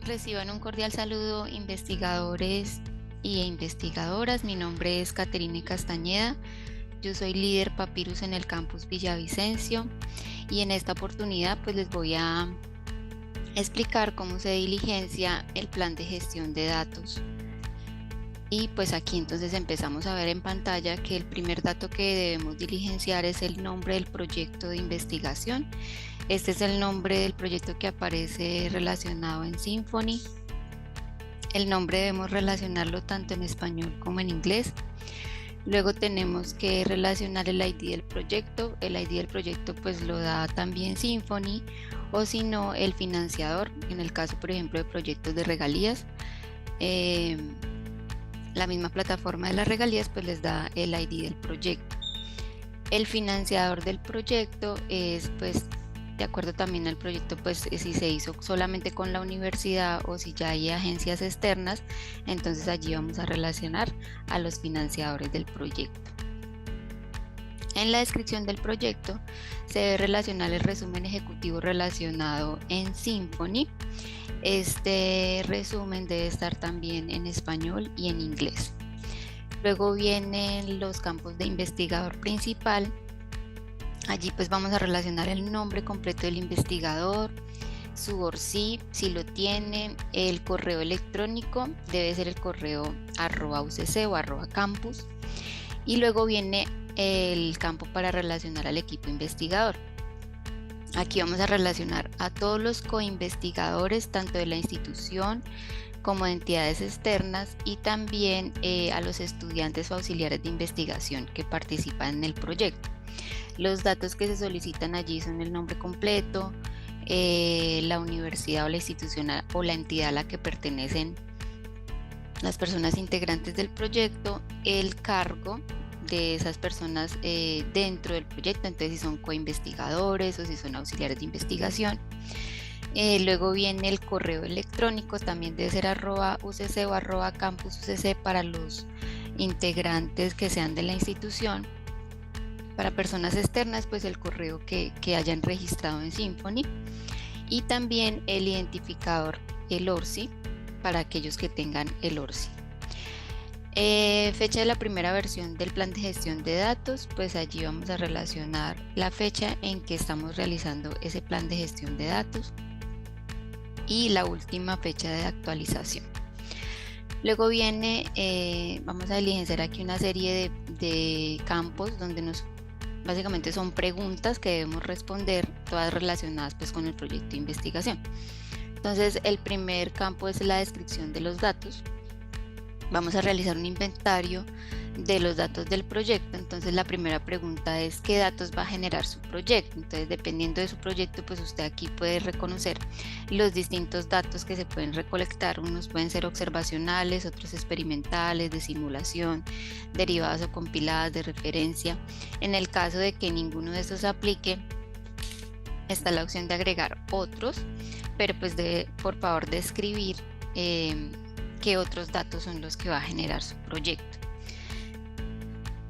Reciban un cordial saludo, investigadores e investigadoras. Mi nombre es Caterine Castañeda. Yo soy líder Papyrus en el campus Villavicencio y en esta oportunidad pues les voy a explicar cómo se diligencia el plan de gestión de datos. Y pues aquí entonces empezamos a ver en pantalla que el primer dato que debemos diligenciar es el nombre del proyecto de investigación. Este es el nombre del proyecto que aparece relacionado en Symfony. El nombre debemos relacionarlo tanto en español como en inglés. Luego tenemos que relacionar el ID del proyecto. El ID del proyecto pues lo da también Symfony, o si no el financiador, en el caso por ejemplo de proyectos de regalías. La misma plataforma de las regalías pues les da el ID del proyecto. El financiador del proyecto es pues de acuerdo también al proyecto, pues si se hizo solamente con la universidad o si ya hay agencias externas, entonces allí vamos a relacionar a los financiadores del proyecto. En la descripción del proyecto se debe relacionar el resumen ejecutivo relacionado en Symfony. Este resumen debe estar también en español y en inglés. Luego vienen los campos de investigador principal. Allí pues vamos a relacionar el nombre completo del investigador, su ORCID, si lo tiene, el correo electrónico, debe ser el correo @ucc o @campus, y luego viene el campo para relacionar al equipo investigador. Aquí vamos a relacionar a todos los coinvestigadores, tanto de la institución como de entidades externas, y también a los estudiantes o auxiliares de investigación que participan en el proyecto. Los datos que se solicitan allí son el nombre completo, la universidad o la institución o la entidad a la que pertenecen las personas integrantes del proyecto, el cargo de esas personas dentro del proyecto, entonces si son coinvestigadores o si son auxiliares de investigación. Luego viene el correo electrónico, también debe ser @ucc o @campusucc para los integrantes que sean de la institución. Para personas externas, pues el correo que hayan registrado en Symfony, y también el identificador, el ORCID, para aquellos que tengan el ORCID. Fecha de la primera versión del plan de gestión de datos, pues allí vamos a relacionar la fecha en que estamos realizando ese plan de gestión de datos y la última fecha de actualización. Luego viene, vamos a diligenciar aquí una serie de campos donde básicamente son preguntas que debemos responder, todas relacionadas pues con el proyecto de investigación. Entonces el primer campo es la descripción de los datos. Vamos a realizar un inventario de los datos del proyecto. Entonces la primera pregunta es ¿qué datos va a generar su proyecto? Entonces dependiendo de su proyecto pues usted aquí puede reconocer los distintos datos que se pueden recolectar. Unos pueden ser observacionales, otros experimentales, de simulación, derivadas o compiladas, de referencia. En el caso de que ninguno de estos aplique, está la opción de agregar otros, pero pues debe por favor describir qué otros datos son los que va a generar su proyecto.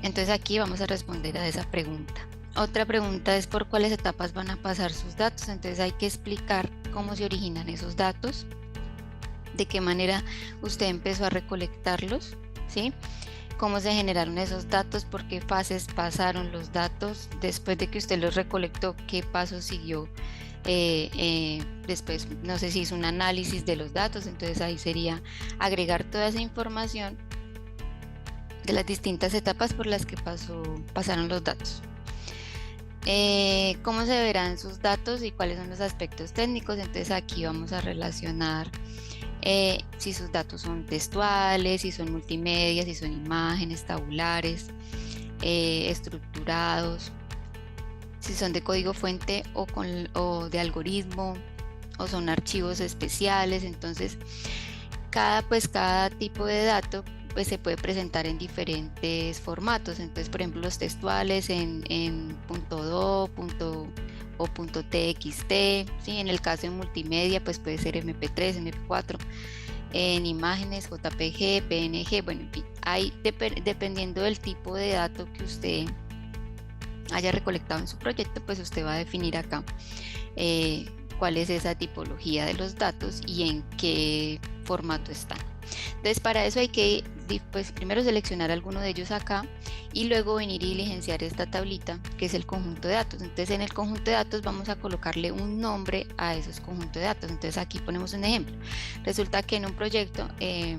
Entonces aquí vamos a responder a esa pregunta. Otra pregunta es por cuáles etapas van a pasar sus datos. Entonces hay que explicar cómo se originan esos datos, de qué manera usted empezó a recolectarlos, ¿sí? Cómo se generaron esos datos, por qué fases pasaron los datos, después de que usted los recolectó, qué paso siguió. Después no sé si hizo un análisis de los datos, entonces ahí sería agregar toda esa información de las distintas etapas por las que pasaron los datos. ¿Cómo se verán sus datos y cuáles son los aspectos técnicos? Entonces aquí vamos a relacionar si sus datos son textuales, si son multimedia, si son imágenes, tabulares, estructurados, si son de código fuente o de algoritmo, o son archivos especiales. Entonces cada tipo de dato pues se puede presentar en diferentes formatos. Entonces por ejemplo los textuales en .do, o .txt, ¿sí? En el caso de multimedia pues puede ser MP3, MP4, en imágenes JPG, PNG, bueno, en fin, hay dependiendo del tipo de dato que usted haya recolectado en su proyecto, pues usted va a definir acá cuál es esa tipología de los datos y en qué formato están. Entonces para eso hay que pues, primero seleccionar alguno de ellos acá y luego venir y diligenciar esta tablita que es el conjunto de datos. Entonces en el conjunto de datos vamos a colocarle un nombre a esos conjuntos de datos. Entonces aquí ponemos un ejemplo. Resulta que en un proyecto se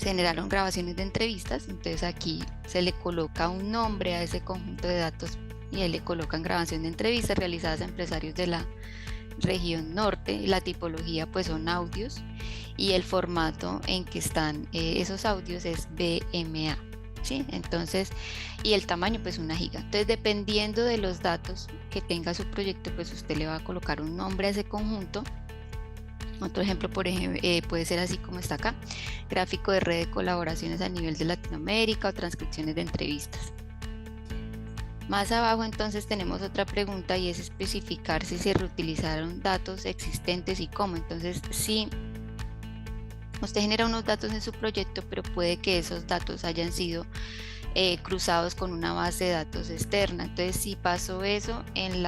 generaron grabaciones de entrevistas, entonces aquí se le coloca un nombre a ese conjunto de datos y ahí le colocan grabación de entrevistas realizadas a empresarios de la región norte. La tipología pues son audios y el formato en que están esos audios es BMA, ¿sí? Entonces, y el tamaño pues 1 giga. Entonces dependiendo de los datos que tenga su proyecto, pues usted le va a colocar un nombre a ese conjunto. Otro ejemplo, por ejemplo, puede ser así como está acá: gráfico de red de colaboraciones a nivel de Latinoamérica o transcripciones de entrevistas. Más abajo entonces tenemos otra pregunta y es especificar si se reutilizaron datos existentes y cómo. Entonces, si usted genera unos datos en su proyecto, pero puede que esos datos hayan sido cruzados con una base de datos externa. Entonces, si pasó eso en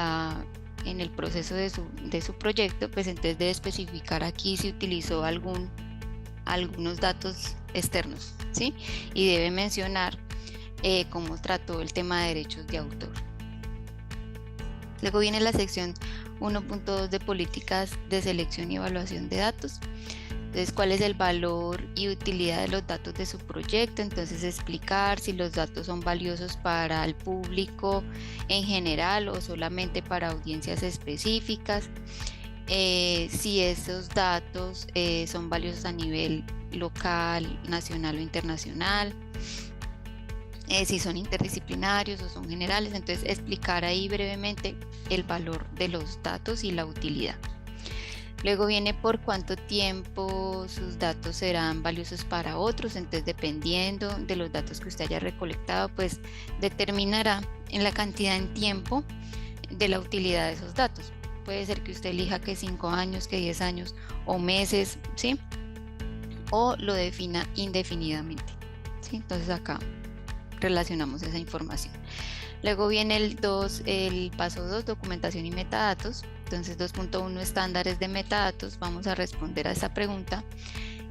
el proceso de su proyecto, pues entonces debe especificar aquí si utilizó algunos datos externos, ¿sí? Y debe mencionar cómo trató el tema de derechos de autor. Luego viene la sección 1.2 de políticas de selección y evaluación de datos. Entonces, ¿cuál es el valor y utilidad de los datos de su proyecto? Entonces, explicar si los datos son valiosos para el público en general o solamente para audiencias específicas. Si esos datos son valiosos a nivel local, nacional o internacional. Si son interdisciplinarios o son generales. Entonces, explicar ahí brevemente el valor de los datos y la utilidad. Luego viene por cuánto tiempo sus datos serán valiosos para otros. Entonces, dependiendo de los datos que usted haya recolectado, pues determinará en la cantidad en tiempo de la utilidad de esos datos. Puede ser que usted elija que 5 años, que 10 años o meses, ¿sí? O lo defina indefinidamente, ¿sí? Entonces acá relacionamos esa información. Luego viene el paso 2, documentación y metadatos. Entonces 2.1, estándares de metadatos. Vamos a responder a esta pregunta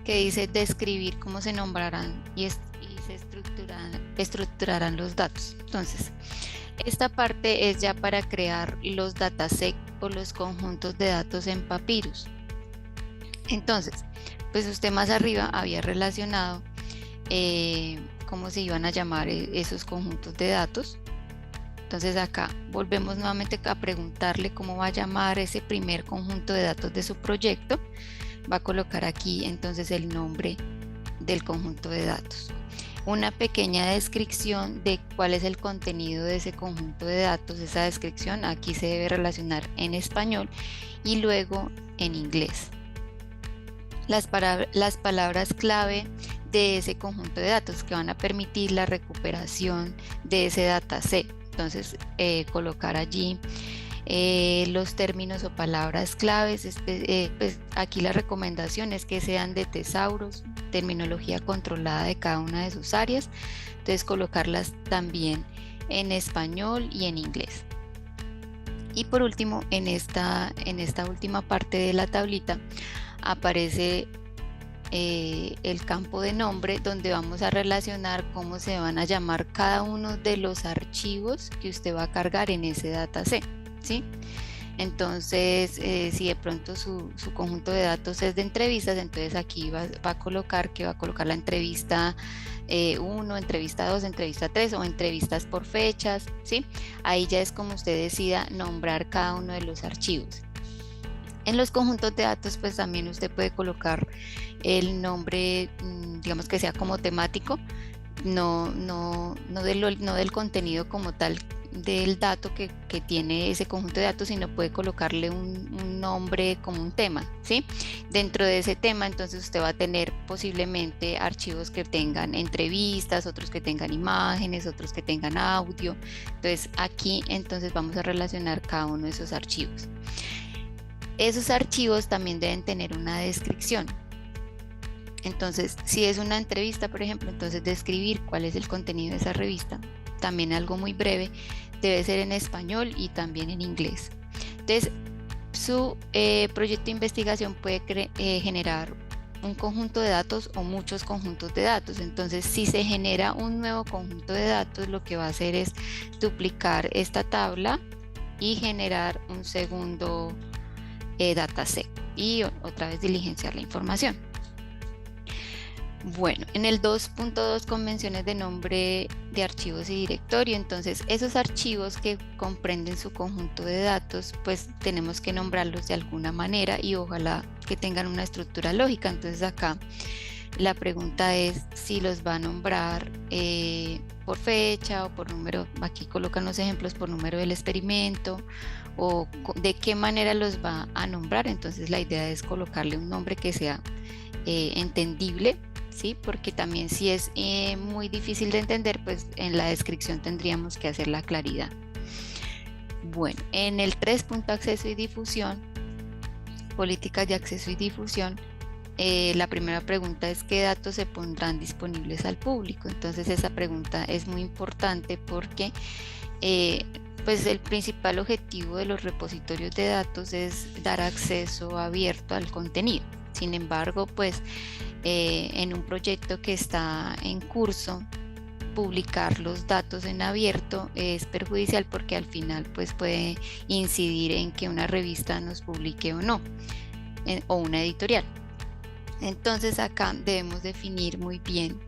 que dice describir cómo se nombrarán y se estructurarán los datos. Entonces, esta parte es ya para crear los datasets o los conjuntos de datos en Papyrus. Entonces, pues usted más arriba había relacionado cómo se iban a llamar esos conjuntos de datos. Entonces acá volvemos nuevamente a preguntarle cómo va a llamar ese primer conjunto de datos de su proyecto. Va a colocar aquí entonces el nombre del conjunto de datos. Una pequeña descripción de cuál es el contenido de ese conjunto de datos. Esa descripción aquí se debe relacionar en español y luego en inglés. Las palabras clave de ese conjunto de datos que van a permitir la recuperación de ese dataset. Entonces, colocar allí los términos o palabras claves. Pues aquí la recomendación es que sean de tesauros, terminología controlada de cada una de sus áreas. Entonces, colocarlas también en español y en inglés. Y por último, en esta última parte de la tablita aparece el campo de nombre, donde vamos a relacionar cómo se van a llamar cada uno de los archivos que usted va a cargar en ese dataset, ¿sí? Entonces, si de pronto su conjunto de datos es de entrevistas, entonces aquí va a colocar la entrevista 1, entrevista 2, entrevista 3 o entrevistas por fechas, ¿sí? Ahí ya es como usted decida nombrar cada uno de los archivos. En los conjuntos de datos, pues también usted puede colocar el nombre, digamos que sea como temático, no del contenido como tal del dato que tiene ese conjunto de datos, sino puede colocarle un nombre como un tema, ¿sí? Dentro de ese tema, entonces usted va a tener posiblemente archivos que tengan entrevistas, otros que tengan imágenes, otros que tengan audio. Entonces aquí entonces vamos a relacionar cada uno de esos archivos. Esos archivos también deben tener una descripción. Entonces, si es una entrevista, por ejemplo, entonces describir cuál es el contenido de esa revista, también algo muy breve, debe ser en español y también en inglés. Entonces, Su proyecto de investigación puede generar un conjunto de datos o muchos conjuntos de datos. Entonces, si se genera un nuevo conjunto de datos, lo que va a hacer es duplicar esta tabla y generar un segundo dataset y otra vez diligenciar la información. Bueno, en el 2.2 convenciones de nombre de archivos y directorio, entonces esos archivos que comprenden su conjunto de datos, pues tenemos que nombrarlos de alguna manera y ojalá que tengan una estructura lógica. Entonces acá la pregunta es si los va a nombrar por fecha o por número, aquí colocan los ejemplos por número del experimento o de qué manera los va a nombrar. Entonces la idea es colocarle un nombre que sea entendible, ¿sí? Porque también si es muy difícil de entender, pues en la descripción tendríamos que hacer la claridad. Bueno, en el 3. Acceso y difusión, políticas de acceso y difusión, la primera pregunta es ¿qué datos se pondrán disponibles al público? Entonces esa pregunta es muy importante porque pues el principal objetivo de los repositorios de datos es dar acceso abierto al contenido. Sin embargo, pues en un proyecto que está en curso, publicar los datos en abierto es perjudicial porque al final pues puede incidir en que una revista nos publique o no, o una editorial. Entonces acá debemos definir muy bien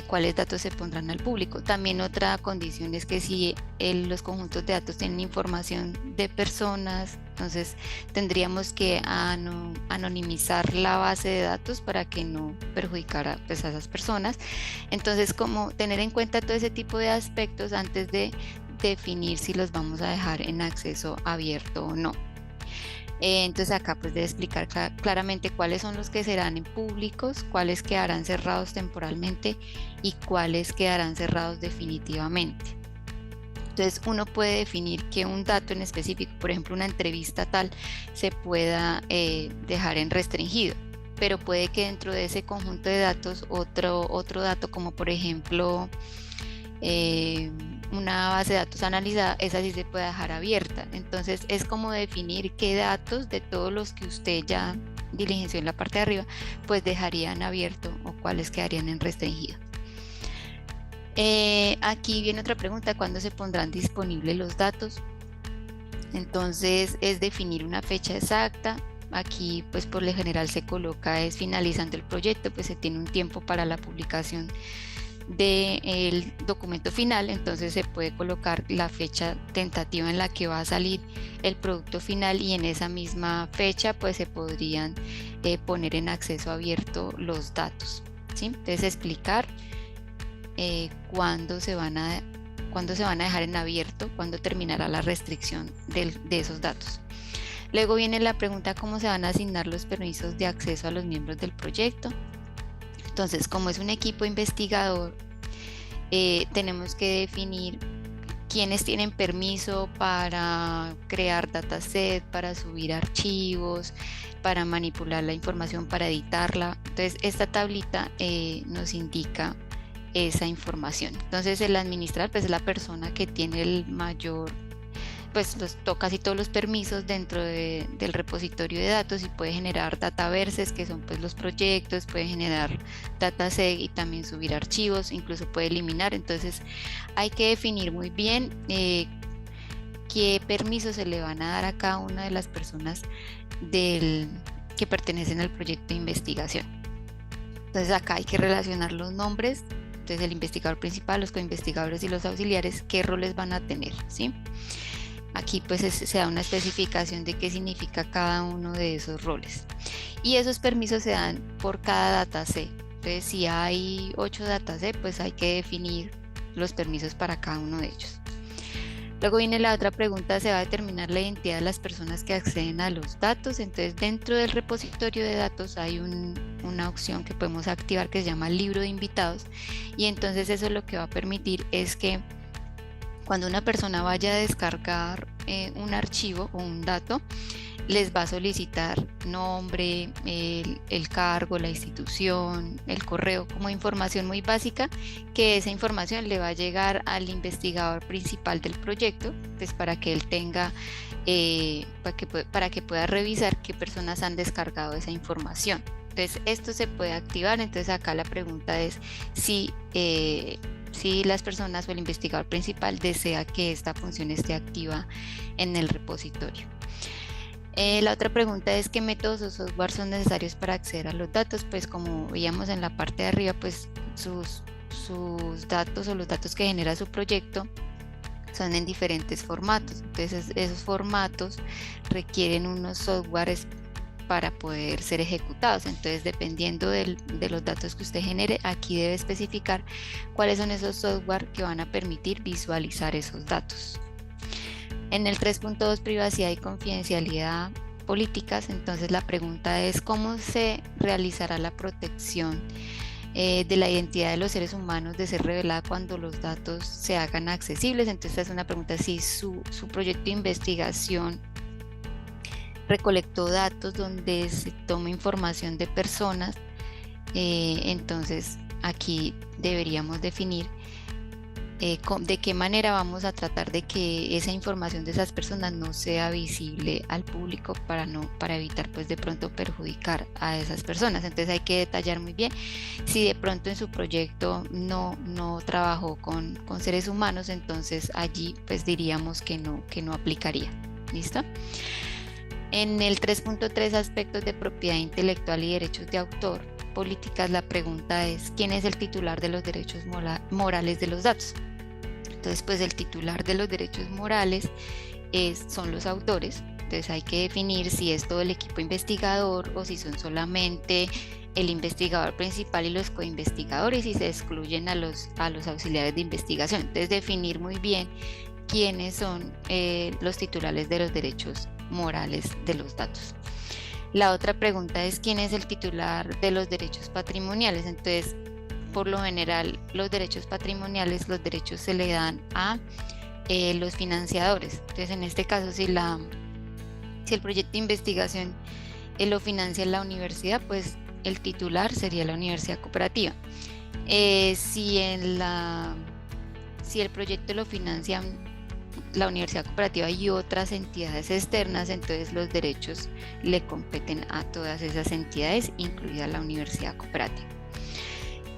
cuáles datos se pondrán al público. También otra condición es que si los conjuntos de datos tienen información de personas, entonces tendríamos que anonimizar la base de datos para que no perjudicara pues, a esas personas. Entonces, como tener en cuenta todo ese tipo de aspectos antes de definir si los vamos a dejar en acceso abierto o no. Entonces acá pues debe explicar claramente cuáles son los que serán en públicos, cuáles quedarán cerrados temporalmente y cuáles quedarán cerrados definitivamente. Entonces uno puede definir que un dato en específico, por ejemplo una entrevista tal, se pueda dejar en restringido, pero puede que dentro de ese conjunto de datos otro dato como por ejemplo una base de datos analizada, esa sí se puede dejar abierta. Entonces es como definir qué datos de todos los que usted ya diligenció en la parte de arriba, pues dejarían abierto o cuáles quedarían en restringido. Aquí viene otra pregunta, ¿cuándo se pondrán disponibles los datos? Entonces es definir una fecha exacta. Aquí pues por lo general se coloca es finalizando el proyecto, pues se tiene un tiempo para la publicación del documento final, entonces se puede colocar la fecha tentativa en la que va a salir el producto final y en esa misma fecha pues se podrían poner en acceso abierto los datos, ¿sí? Entonces explicar cuándo se van a dejar en abierto, cuándo terminará la restricción de esos datos. Luego viene la pregunta cómo se van a asignar los permisos de acceso a los miembros del proyecto. Entonces, como es un equipo investigador, tenemos que definir quiénes tienen permiso para crear dataset, para subir archivos, para manipular la información, para editarla. Entonces, esta tablita nos indica esa información. Entonces, el administrador pues, es la persona que tiene el mayor, pues casi todos los permisos dentro del repositorio de datos y puede generar dataverses, que son pues los proyectos, puede generar dataset y también subir archivos, incluso puede eliminar. Entonces hay que definir muy bien qué permisos se le van a dar a cada una de las personas que pertenecen al proyecto de investigación. Entonces acá hay que relacionar los nombres, entonces el investigador principal, los coinvestigadores y los auxiliares, qué roles van a tener, ¿sí? Aquí pues se da una especificación de qué significa cada uno de esos roles. Y esos permisos se dan por cada dataset. Entonces si hay 8 datasets, pues hay que definir los permisos para cada uno de ellos. Luego viene la otra pregunta, se va a determinar la identidad de las personas que acceden a los datos. Entonces dentro del repositorio de datos hay una opción que podemos activar que se llama libro de invitados. Y entonces eso lo que va a permitir es que cuando una persona vaya a descargar un archivo o un dato, les va a solicitar nombre, el cargo, la institución, el correo, como información muy básica, que esa información le va a llegar al investigador principal del proyecto, pues para que él tenga, para que pueda revisar qué personas han descargado esa información. Entonces esto se puede activar. Entonces acá la pregunta es si las personas o el investigador principal desea que esta función esté activa en el repositorio. La otra pregunta es qué métodos o software son necesarios para acceder a los datos. Pues como veíamos en la parte de arriba, pues sus datos o los datos que genera su proyecto son en diferentes formatos. Entonces esos formatos requieren unos softwares para poder ser ejecutados. Entonces, dependiendo de los datos que usted genere, aquí debe especificar cuáles son esos software que van a permitir visualizar esos datos. En el 3.2, privacidad y confidencialidad políticas, entonces la pregunta es cómo se realizará la protección de la identidad de los seres humanos de ser revelada cuando los datos se hagan accesibles. Entonces, esta es una pregunta: si su proyecto de investigación recolectó datos donde se toma información de personas, entonces aquí deberíamos definir de qué manera vamos a tratar de que esa información de esas personas no sea visible al público para evitar pues de pronto perjudicar a esas personas. Entonces hay que detallar muy bien si de pronto en su proyecto no trabajó con seres humanos, entonces allí pues diríamos que no aplicaría. ¿Listo? En el 3.3, aspectos de propiedad intelectual y derechos de autor, políticas, la pregunta es ¿quién es el titular de los derechos morales de los datos? Entonces, pues el titular de los derechos morales son los autores. Entonces hay que definir si es todo el equipo investigador o si son solamente el investigador principal y los coinvestigadores, y se excluyen a los auxiliares de investigación. Entonces definir muy bien quiénes son los titulares de los derechos morales de los datos. La otra pregunta es ¿quién es el titular de los derechos patrimoniales? Entonces, por lo general, los derechos patrimoniales, los derechos se le dan a los financiadores. Entonces, en este caso, si el proyecto de investigación lo financia la universidad, pues el titular sería la universidad cooperativa. Si el proyecto lo financian la universidad cooperativa y otras entidades externas, entonces los derechos le competen a todas esas entidades, incluida la universidad cooperativa.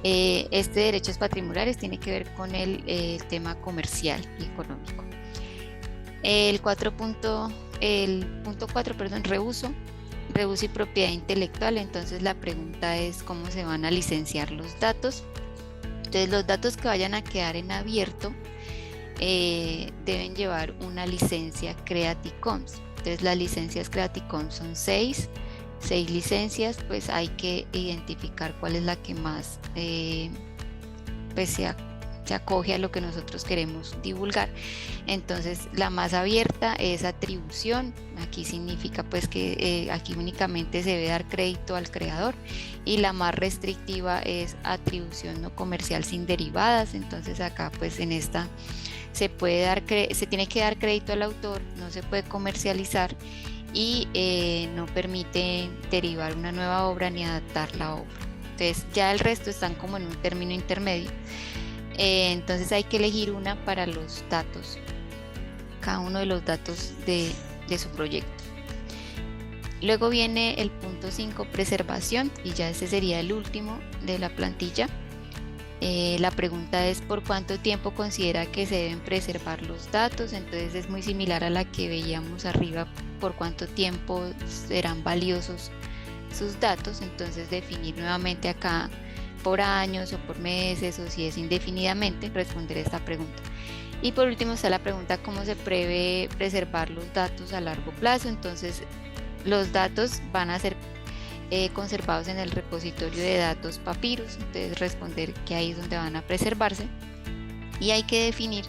Este derechos patrimoniales tiene que ver con el tema comercial y económico. El punto 4, reuso y propiedad intelectual. Entonces la pregunta es cómo se van a licenciar los datos. Entonces los datos que vayan a quedar en abierto deben llevar una licencia Creative Commons. Entonces las licencias Creative Commons son 6 licencias. Pues hay que identificar cuál es la que más pues se acoge a lo que nosotros queremos divulgar. Entonces la más abierta es atribución. Aquí significa pues que aquí únicamente se debe dar crédito al creador, y la más restrictiva es atribución no comercial sin derivadas. Entonces acá pues en esta se tiene que dar crédito al autor, no se puede comercializar y no permite derivar una nueva obra ni adaptar la obra. Entonces ya el resto están como en un término intermedio. Entonces hay que elegir una para los datos, cada uno de los datos de su proyecto. Luego viene el punto 5, preservación, y ya este sería el último de la plantilla. La pregunta es ¿por cuánto tiempo considera que se deben preservar los datos? Entonces es muy similar a la que veíamos arriba, por cuánto tiempo serán valiosos sus datos. Entonces definir nuevamente acá por años o por meses, o si es indefinidamente, responder esta pregunta. Y por último está la pregunta ¿cómo se prevé preservar los datos a largo plazo? Entonces los datos van a ser conservados en el repositorio de datos Papyrus. Entonces responder que ahí es donde van a preservarse, y hay que definir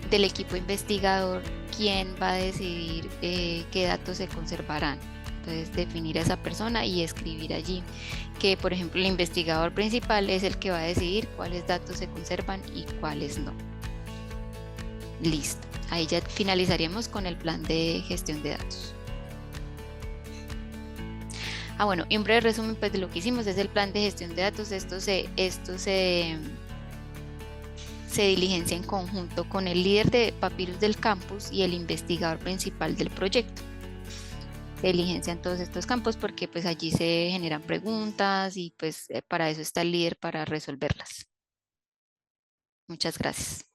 del equipo investigador quién va a decidir qué datos se conservarán. Entonces definir a esa persona y escribir allí que por ejemplo el investigador principal es el que va a decidir cuáles datos se conservan y cuáles no. Listo, ahí ya finalizaríamos con el plan de gestión de datos. Bueno, y un breve resumen pues de lo que hicimos es el plan de gestión de datos. Se diligencia en conjunto con el líder de Papyrus del campus y el investigador principal del proyecto. Se diligencian todos estos campos porque pues allí se generan preguntas y pues para eso está el líder para resolverlas. Muchas gracias.